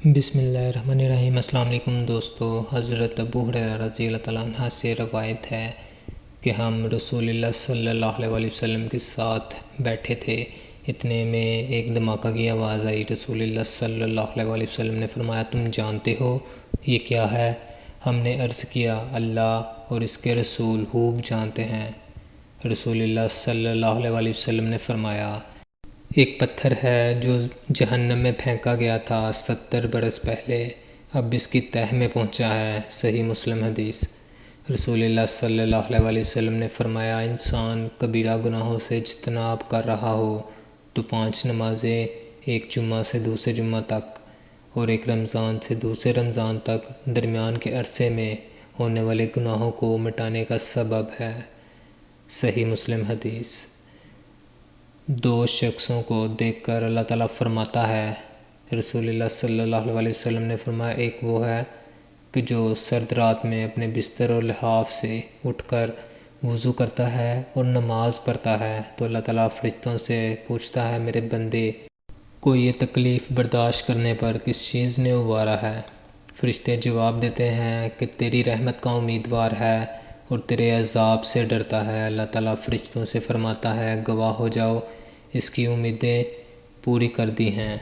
بسم اللہ الرحمن الرحیم۔ السلام علیکم دوستو۔ حضرت ابو ہریرہ رضی اللہ تعالیٰ عنہ سے روایت ہے کہ ہم رسول اللہ صلی اللہ علیہ وسلم کے ساتھ بیٹھے تھے، اتنے میں ایک دھماکہ کی آواز آئی۔ رسول اللہ صلی اللہ علیہ وسلم نے فرمایا، تم جانتے ہو یہ کیا ہے؟ ہم نے عرض کیا، اللہ اور اس کے رسول خوب جانتے ہیں۔ رسول اللہ صلی اللہ علیہ وسلم نے فرمایا، ایک پتھر ہے جو جہنم میں پھینکا گیا تھا 70 برس پہلے، اب اس کی تہہ میں پہنچا ہے۔ صحیح مسلم حدیث۔ رسول اللہ صلی اللہ علیہ وسلم نے فرمایا، انسان کبیرہ گناہوں سے اجتناب کر رہا ہو تو 5 نمازیں، ایک جمعہ سے دوسرے جمعہ تک اور ایک رمضان سے دوسرے رمضان تک درمیان کے عرصے میں ہونے والے گناہوں کو مٹانے کا سبب ہے۔ صحیح مسلم حدیث۔ 2 شخصوں کو دیکھ کر اللہ تعالیٰ فرماتا ہے، رسول اللہ صلی اللہ علیہ وسلم نے فرمایا، ایک وہ ہے کہ جو سرد رات میں اپنے بستر اور لحاف سے اٹھ کر وضو کرتا ہے اور نماز پڑھتا ہے تو اللہ تعالیٰ فرشتوں سے پوچھتا ہے، میرے بندے کو یہ تکلیف برداشت کرنے پر کس چیز نے ابھارا ہے؟ فرشتے جواب دیتے ہیں کہ تیری رحمت کا امیدوار ہے اور تیرے عذاب سے ڈرتا ہے۔ اللہ تعالیٰ فرشتوں سے فرماتا ہے، گواہ ہو جاؤ، اس کی امیدیں پوری کر دی ہیں۔